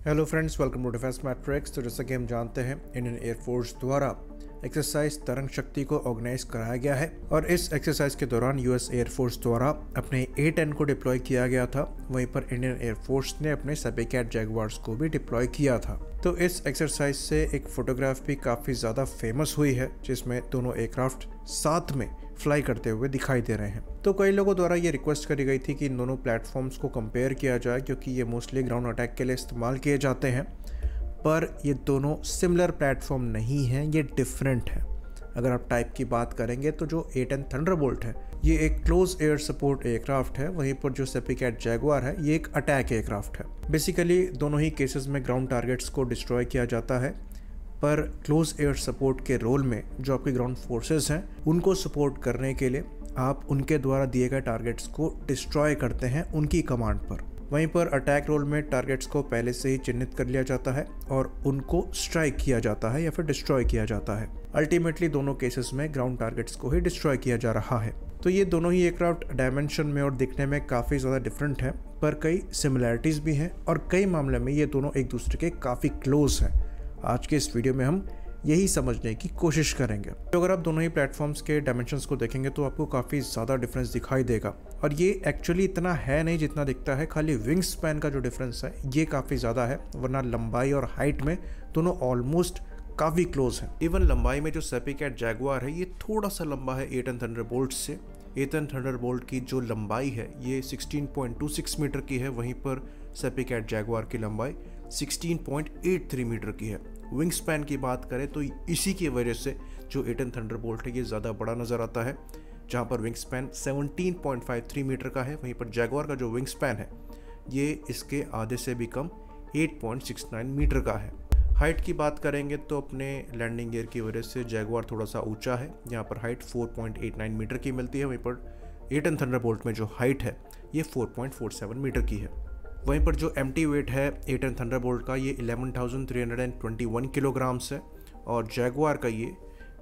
Hello friends, welcome to Defence Matrix. तो जैसा कि हम जानते हैं, इंडियन एयरफोर्स द्वारा एक्सरसाइज तरंग शक्ति को ऑर्गेनाइज कराया गया है और इस एक्सरसाइज के दौरान यूएस एयरफोर्स द्वारा अपने A-10 को डिप्लॉय किया गया था। वहीं पर इंडियन एयरफोर्स ने अपने सैपिकैट जैगुआर्स को भी डिप्लॉय किया था। तो इस एक्सरसाइज से एक फोटोग्राफ भी काफ़ी ज़्यादा फेमस हुई है, जिसमें दोनों एयरक्राफ्ट साथ में फ्लाई करते हुए दिखाई दे रहे हैं। तो कई लोगों द्वारा ये रिक्वेस्ट करी गई थी कि इन दोनों प्लेटफॉर्म्स को कंपेयर किया जाए, क्योंकि ये मोस्टली ग्राउंड अटैक के लिए इस्तेमाल किए जाते हैं, पर ये दोनों सिमिलर प्लेटफॉर्म नहीं हैं, ये डिफरेंट है। अगर आप टाइप की बात करेंगे तो जो A-10 थंडरबोल्ट है ये एक क्लोज एयर सपोर्ट एयरक्राफ्ट है, वहीं पर जो सैपिकैट जैगुआर है ये एक अटैक एयरक्राफ्ट है। बेसिकली दोनों ही केसेस में ग्राउंड टारगेट्स को डिस्ट्रॉय किया जाता है, पर क्लोज एयर सपोर्ट के रोल में जो आपके ग्राउंड फोर्सेस हैं उनको सपोर्ट करने के लिए आप उनके द्वारा दिए गए टारगेट्स को डिस्ट्रॉय करते हैं उनकी कमांड पर। वहीं पर अटैक रोल में टारगेट्स को पहले से ही चिन्हित कर लिया जाता है और उनको स्ट्राइक किया जाता है या फिर डिस्ट्रॉय किया जाता है। अल्टीमेटली दोनों केसेस में ग्राउंड टारगेट्स को ही डिस्ट्रॉय किया जा रहा है। तो ये दोनों ही एयरक्राफ्ट डायमेंशन में और दिखने में काफ़ी ज़्यादा डिफरेंट है, पर कई सिमिलैरिटीज़ भी हैं और कई मामले में ये दोनों एक दूसरे के काफ़ी क्लोज हैं। आज के इस वीडियो में हम यही समझने की कोशिश करेंगे। तो अगर आप दोनों ही प्लेटफॉर्म्स के डायमेंशंस को देखेंगे तो आपको काफ़ी ज़्यादा डिफरेंस दिखाई देगा, और ये एक्चुअली इतना है नहीं जितना दिखता है। खाली विंग स्पैन का जो डिफरेंस है ये काफ़ी ज़्यादा है, वरना लंबाई और हाइट में दोनों ऑलमोस्ट काफ़ी क्लोज है। इवन लंबाई में जो सैपिकैट जैगुआर है ये थोड़ा सा लंबा है A-10 थंडरबोल्ट से। A-10 थंडरबोल्ट की जो लंबाई है ये 16.26 मीटर की है, वहीं पर सैपिकैट जैगुआर की लंबाई 16.83 मीटर की है। विंग स्पैन की बात करें तो इसी की वजह से जो A-10 थंडरबोल्ट है ये ज़्यादा बड़ा नज़र आता है, जहाँ पर विंग स्पैन 17.53 मीटर का है। वहीं पर जैगुआर का जो विंग स्पैन है ये इसके आधे से भी कम 8.69 मीटर का है। हाइट की बात करेंगे तो अपने लैंडिंग गियर की वजह से जैगुआर थोड़ा सा ऊंचा है, यहाँ पर हाइट 4.89 मीटर की मिलती है। वहीं पर A-10 थंडरबोल्ट में जो हाइट है ये 4.47 मीटर की है। वहीं पर जो एम्प्टी वेट है A-10 थंडरबोल्ट का ये 11,321 किलोग्राम्स है और जैगुआर का ये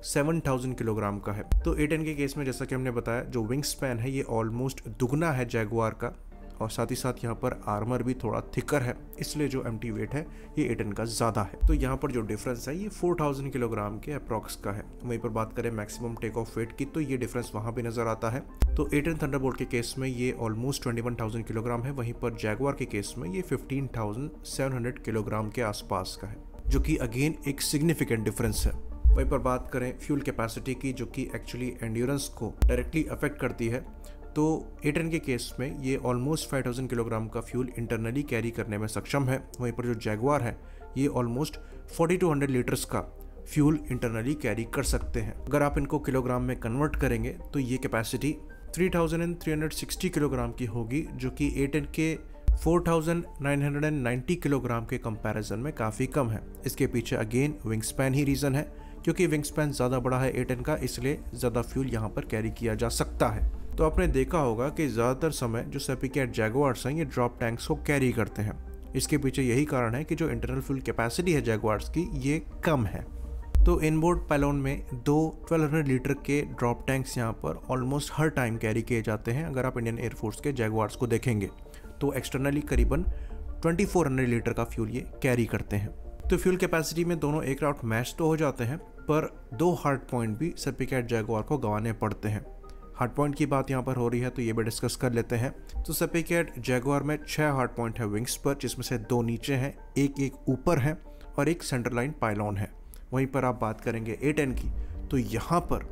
7,000 किलोग्राम का है। तो A-10 के केस में जैसा कि हमने बताया, जो विंग स्पैन है ये ऑलमोस्ट दुगना है जैगुआर का, और साथ ही साथ यहाँ पर आर्मर भी थोड़ा थिकर है, इसलिए जो एम्प्टी वेट है ये A-10 का ज़्यादा है। तो यहाँ पर जो डिफरेंस है ये 4,000 किलोग्राम के अप्रॉक्स का है। वहीं पर बात करें मैक्सिमम टेक ऑफ वेट की तो ये डिफरेंस वहाँ भी नज़र आता है। तो A-10 थंडरबोल्ट के केस में ये ऑलमोस्ट 21,000 किलोग्राम है, वहीं पर जैगुआर के केस में ये 15,700 किलोग्राम के आसपास का है, जो कि अगेन एक सिग्निफिकेंट डिफरेंस है। वहीं पर बात करें फ्यूल कैपेसिटी की, जो कि एक्चुअली एंड्योरेंस को डायरेक्टली अफेक्ट करती है, तो A-10 के केस में ये ऑलमोस्ट 5,000 किलोग्राम का फ्यूल इंटरनली कैरी करने में सक्षम है। वहीं पर जो जैगुआर है ये ऑलमोस्ट 4,200 लीटर्स का फ्यूल इंटरनली कैरी कर सकते हैं। अगर आप इनको किलोग्राम में कन्वर्ट करेंगे तो ये कैपेसिटी 3,360 किलोग्राम की होगी, जो कि A-10 के 4,990 किलोग्राम के कंपैरिजन में काफ़ी कम है। इसके पीछे अगेन विंग स्पैन ही रीज़न है, क्योंकि विंग स्पैन ज़्यादा बड़ा है A-10 का, इसलिए ज़्यादा फ्यूल यहाँ पर कैरी किया जा सकता है। तो आपने देखा होगा कि ज़्यादातर समय जो सैपिकैट जैगुआर्स हैं ये ड्रॉप टैंक्स को कैरी करते हैं। इसके पीछे यही कारण है कि जो इंटरनल फ्यूल कैपेसिटी है जैगुआर्स की ये कम है। तो इनबोर्ड पैलोन में दो 1200 लीटर के ड्रॉप टैंक्स यहाँ पर ऑलमोस्ट हर टाइम कैरी किए जाते हैं। अगर आप इंडियन एयरफोर्स के जैगुआर्स को देखेंगे तो एक्सटर्नली करीबन 2400 लीटर का फ्यूल ये कैरी करते हैं। तो फ्यूल कैपेसिटी में दोनों एयरक्राफ्ट मैच तो हो जाते हैं, पर दो हार्ड पॉइंट भी सैपिकैट जैगुआर को गंवाने पड़ते हैं। हार्ड पॉइंट की बात यहाँ पर हो रही है तो ये भी डिस्कस कर लेते हैं। तो सैपिकैट जैगुआर में 6 हार्ड पॉइंट है विंग्स पर, जिसमें से 2 नीचे हैं, एक ऊपर है और एक सेंटर लाइन पाइलॉन है। वहीं पर आप बात करेंगे A-10 की तो यहाँ पर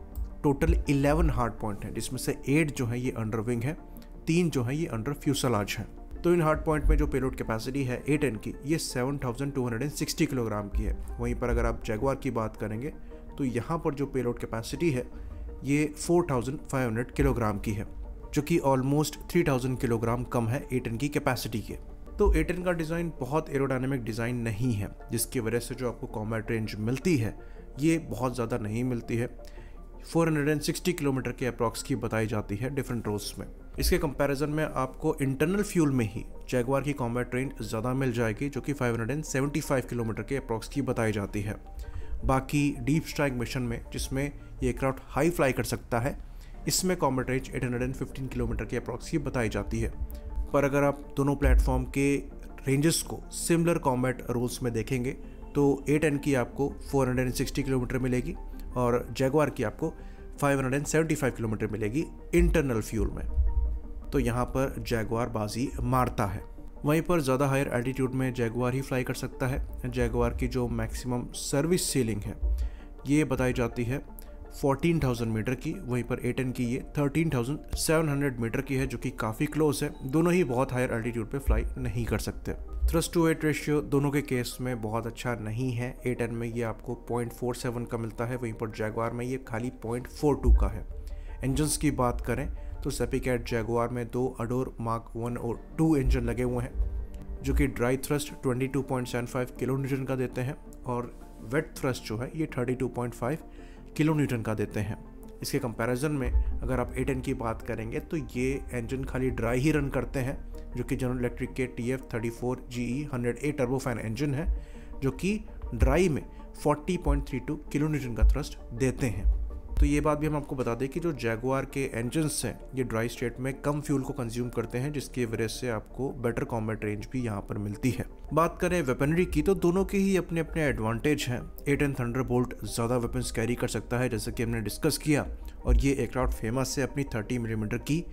टोटल 11 हार्ड पॉइंट हैं, जिसमें से 8 जो है ये अंडर विंग है, 3 जो है ये अंडर फ्यूसलाज है। तो इन हार्ड पॉइंट में जो पेलोड कैपेसिटी है A-10 की ये 7,260 किलोग्राम की है। वहीं पर अगर आप जैगुआर की बात करेंगे तो यहाँ पर जो पेलोड कैपेसिटी है ये 4,500 किलोग्राम की है, जो कि ऑलमोस्ट 3,000 किलोग्राम कम है A-10 की कैपेसिटी के। तो A-10 का डिज़ाइन बहुत एरोडायनेमिक डिज़ाइन नहीं है, जिसकी वजह से जो आपको कॉम्बैट रेंज मिलती है ये बहुत ज़्यादा नहीं मिलती है। 460 किलोमीटर के अप्रॉक्स की बताई जाती है डिफरेंट रोज में। इसके कंपैरिजन में आपको इंटरनल फ्यूल में ही जैगुआर की कॉम्बैट रेंज ज़्यादा मिल जाएगी, जो कि 575 किलोमीटर के अप्रॉक्स की बताई जाती है। बाकी डीप स्ट्राइक मिशन में जिसमें ये एयरक्राफ्ट हाई फ्लाई कर सकता है, इसमें कॉम्बैट रेंज 815 किलोमीटर के अप्रॉक्स की बताई जाती है। पर अगर आप दोनों प्लेटफॉर्म के रेंजेस को सिमिलर कॉम्बैट रूल्स में देखेंगे तो A10 की आपको 460 किलोमीटर मिलेगी और जैगवार की आपको 575 किलोमीटर मिलेगी इंटरनल फ्यूल में। तो यहाँ पर जैगवार बाजी मारता है। वहीं पर ज़्यादा हायर एल्टीट्यूड में जैगवार ही फ्लाई कर सकता है। जैगवार की जो मैक्सिमम सर्विस सीलिंग है ये बताई जाती है 14,000 मीटर की, वहीं पर A10 की ये 13,700 मीटर की है, जो कि काफ़ी क्लोज है। दोनों ही बहुत हायर एल्टीट्यूड पे फ्लाई नहीं कर सकते। थ्रस्ट टू वेट रेशियो दोनों के केस में बहुत अच्छा नहीं है। A10 में ये आपको 0.47 का मिलता है, वहीं पर जैगवार में ये खाली 0.42 का है। इंजन्स की बात करें तो सेपीकैट जैगवार में 2 अडोर मार्क 1 और 2 इंजन लगे हुए हैं, जो कि ड्राई थ्रस्ट 22.75 किलो न्यूटन का देते हैं और वेट थ्रस्ट जो है ये 32.5 किलो न्यूटन का देते हैं। इसके कंपैरिजन में अगर आप A10 की बात करेंगे तो ये इंजन खाली ड्राई ही रन करते हैं, जो कि जनरल इलेक्ट्रिक के TF34 GE 100A turbofan engine है, जो कि ड्राई में 40.32 किलो न्यूटन का थ्रस्ट देते हैं। तो ये बात भी हम आपको बता दें कि जो जैगवार के इंजन्स हैं ये ड्राई स्टेट में कम फ्यूल को कंज्यूम करते हैं, जिसकी वजह से आपको बेटर कॉम्बैट रेंज भी यहाँ पर मिलती है। बात करें वेपनरी की तो दोनों के ही अपने अपने एडवांटेज हैं। A10 थंडरबोल्ट ज़्यादा वेपन्स कैरी कर सकता है जैसे कि हमने डिस्कस किया, और ये एयरक्राफ्ट फेमस है अपनी 30 मिलीमीटर की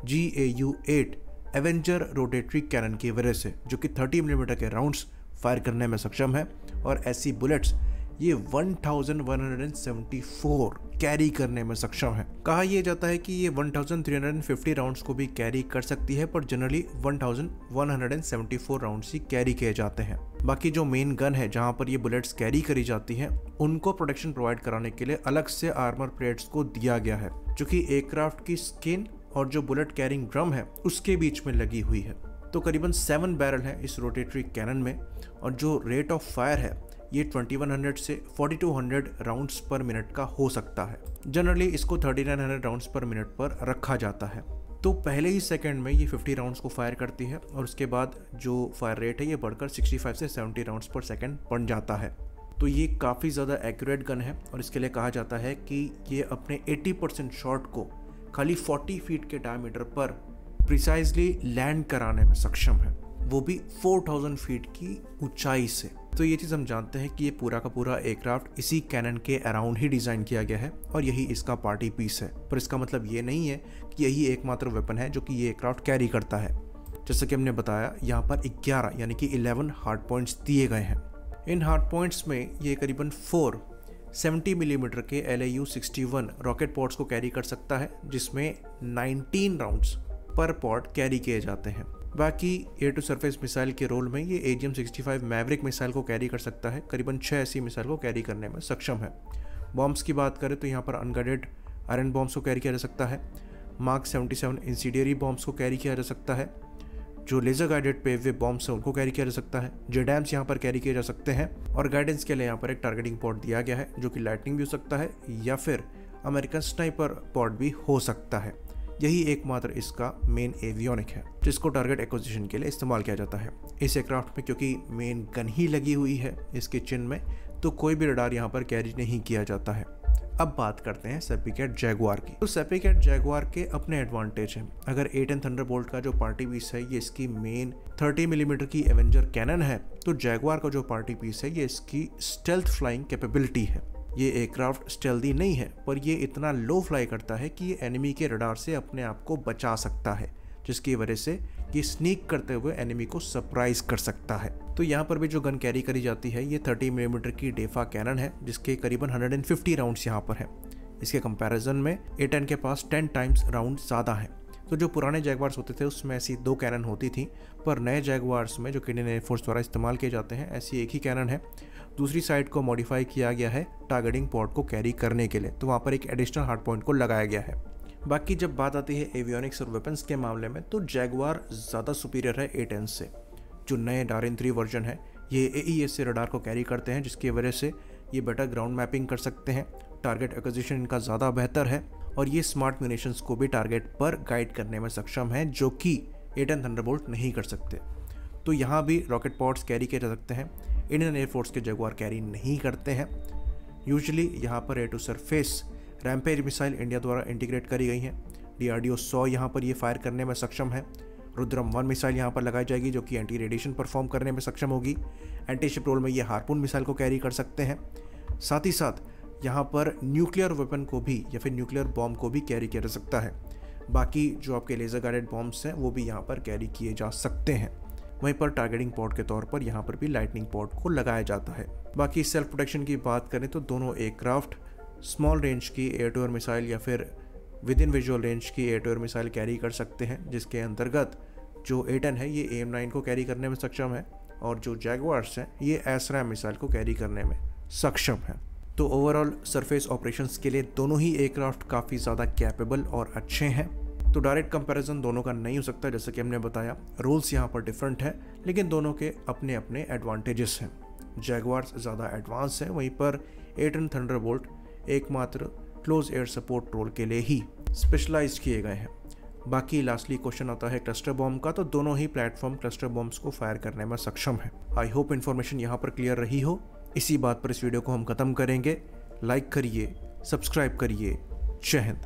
GAU-8 एवेंजर रोटेटरी कैनन की वजह से, जो कि 30 मिलीमीटर के राउंड्स फायर करने में सक्षम है। और ऐसी बुलेट्स ये 1174 कैरी करने में सक्षम है। कहा यह जाता है कि ये 1350 राउंड्स को भी कैरी कर सकती है, पर जनरली 1174 राउंड्स ही कैरी किए जाते हैं। बाकी जो मेन गन है जहां पर ये बुलेट्स कैरी करी जाती हैं, उनको प्रोटेक्शन प्रोवाइड कराने के लिए अलग से आर्मर प्लेट्स को दिया गया है, जो कि एयरक्राफ्ट की स्किन और जो बुलेट कैरिंग ड्रम है उसके बीच में लगी हुई है। तो करीबन 7 बैरल है इस रोटेटरी कैनन में, और जो रेट ऑफ फायर है ये 2100 से 4200 राउंड्स पर मिनट का हो सकता है। जनरली इसको 3900 राउंड्स पर मिनट पर रखा जाता है। तो पहले ही सेकंड में ये 50 राउंड्स को फायर करती है, और उसके बाद जो फायर रेट है ये बढ़कर 65 से 70 राउंड्स पर सेकंड बन जाता है। तो ये काफ़ी ज़्यादा एक्यूरेट गन है, और इसके लिए कहा जाता है कि ये अपने 80% शॉट को खाली 40 फीट के डायमीटर पर प्रिसाइजली लैंड कराने में सक्षम है, वो भी 4000 फीट की ऊंचाई से। तो ये चीज़ हम जानते हैं कि ये पूरा का पूरा एयरक्राफ्ट इसी कैनन के अराउंड ही डिज़ाइन किया गया है, और यही इसका पार्टी पीस है। पर इसका मतलब ये नहीं है कि यही एकमात्र वेपन है जो कि ये एयरक्राफ्ट कैरी करता है। जैसे कि हमने बताया, यहाँ पर 11 यानी कि 11 हार्ड पॉइंट्स दिए गए हैं। इन हार्ड पॉइंट्स में ये करीबन 4 70 मिलीमीटर के LAU-61 रॉकेट पॉड्स को कैरी कर सकता है, जिसमें 19 राउंड्स पर पॉड कैरी किए जाते हैं। बाकी एयर टू सरफेस मिसाइल के रोल में ये AGM-65 मैवरिक मिसाइल को कैरी कर सकता है, करीबन 6 ऐसी मिसाइल को कैरी करने में सक्षम है। बॉम्ब्स की बात करें तो यहाँ पर अनगाइडेड आयरन बॉम्ब्स को कैरी किया जा सकता है, मार्क 77 इंसीडियरी बॉम्ब्स को कैरी किया जा सकता है, जो लेज़र गाइडेड पेवे बॉम्ब्स हैं उनको कैरी किया जा सकता है, JDAMs यहाँ पर कैरी किए जा सकते हैं, और गाइडेंस के लिए यहाँ पर एक टारगेटिंग पॉड दिया गया है, जो कि लाइटनिंग भी हो सकता है या फिर अमेरिकन स्नाइपर पॉड भी हो सकता है। यही एकमात्र इसका मेन एवियोनिक है जिसको टारगेट एक्विजिशन के लिए इस्तेमाल किया जाता है। इस एयरक्राफ्ट में क्योंकि मेन गन ही लगी हुई है इसके चिन में, तो कोई भी रडार यहाँ पर कैरी नहीं किया जाता है। अब बात करते हैं सेपीकैट जैगवार की। तो सेपीकैट जैगवार के अपने एडवांटेज हैं। अगर A10 थंडरबोल्ट का जो पार्टी पीस है ये इसकी मेन 30 मिलीमीटर की एवेंजर कैनन है, तो जैगवार का जो पार्टी पीस है ये इसकी स्टेल्थ फ्लाइंग कैपेबिलिटी है। ये एयरक्राफ्ट स्टेल्दी नहीं है, पर ये इतना लो फ्लाई करता है कि ये एनिमी के रडार से अपने आप को बचा सकता है, जिसकी वजह से ये स्नीक करते हुए एनिमी को सरप्राइज कर सकता है। तो यहाँ पर भी जो गन कैरी करी जाती है ये 30 मिलीमीटर की डेफा कैनन है, जिसके करीबन 150 राउंड्स यहाँ पर है। इसके कंपैरिजन में A10 के पास 10 टाइम्स राउंड ज़्यादा है। तो जो पुराने जैगवार्स होते थे उसमें ऐसी 2 कैनन होती थी, पर नए जैगवार्स में जो कि इंडियन एयरफोर्स द्वारा इस्तेमाल किए जाते हैं ऐसी एक ही कैनन है। दूसरी साइड को मॉडिफाई किया गया है टारगेटिंग पॉड को कैरी करने के लिए, तो वहाँ पर एक एडिशनल हार्ड पॉइंट को लगाया गया है। बाकी जब बात आती है एवियोनिक्स और वेपन्स के मामले में, तो जैगवार ज़्यादा सुपीरियर है A10 से। जो नए डारिन 3 वर्जन है ये AES से रडार को कैरी करते हैं, जिसकी वजह से ये बेटर ग्राउंड मैपिंग कर सकते हैं। टारगेट एक्विजिशन इनका ज़्यादा बेहतर है, और ये स्मार्ट म्यूनिशंस को भी टारगेट पर गाइड करने में सक्षम है, जो कि A10 थंडरबोल्ट नहीं कर सकते। तो यहाँ भी रॉकेट पॉड्स कैरी किए जा सकते हैं। इंडियन एयरफोर्स के जैगवार कैरी नहीं करते हैं। यूजुअली यहाँ पर air to surface Rampage missile India द्वारा इंटीग्रेट करी गई हैं। DRDO 100 यहाँ पर ये फायर करने में सक्षम है। रुद्रम 1 मिसाइल यहाँ पर लगाई जाएगी जो कि एंटी रेडिएशन परफॉर्म करने में सक्षम होगी। एंटी शिप रोल में ये हार्पून मिसाइल को कैरी कर सकते हैं। साथ ही साथ यहाँ पर न्यूक्लियर वेपन को भी या फिर न्यूक्लियर बॉम्ब को भी कैरी किया जा सकता है। बाकी जो आपके लेज़र गाइडेड बॉम्ब्स हैं वो भी यहाँ पर कैरी किए जा सकते हैं। वहीं पर टारगेटिंग पॉड के तौर पर यहाँ पर भी लाइटनिंग पॉड को लगाया जाता है। बाकी सेल्फ प्रोटेक्शन की बात करें तो दोनों एयरक्राफ्ट स्मॉल रेंज की एयर टू एयर मिसाइल या फिर विद इन विजुअल रेंज की air to air missile carry कर सकते हैं, जिसके अंतर्गत जो A-10 है ये AIM-9 को कैरी करने में सक्षम है और जो जैगुआर्स हैं ये ASRAAM मिसाइल को कैरी करने में सक्षम है। तो ओवरऑल सरफेस ऑपरेशंस के लिए दोनों ही एयरक्राफ्ट काफ़ी ज़्यादा कैपेबल और अच्छे हैं। तो डायरेक्ट कंपैरिजन दोनों का नहीं हो सकता, जैसे कि हमने बताया रोल्स यहाँ पर डिफरेंट है, लेकिन दोनों के अपने अपने एडवांटेजेस हैं। जैगुआर्स ज़्यादा एडवांस है, वहीं पर A-10 थंडरबोल्ट एकमात्र क्लोज एयर सपोर्ट रोल के लिए ही स्पेशलाइज किए गए हैं। बाकी लास्टली क्वेश्चन आता है क्लस्टर बॉम्ब का, तो दोनों ही प्लेटफॉर्म क्लस्टर बॉम्ब्स को फायर करने में सक्षम है। आई होप इन्फॉर्मेशन यहाँ पर क्लियर रही हो। इसी बात पर इस वीडियो को हम खत्म करेंगे। लाइक करिए, सब्सक्राइब करिए। जय हिंद।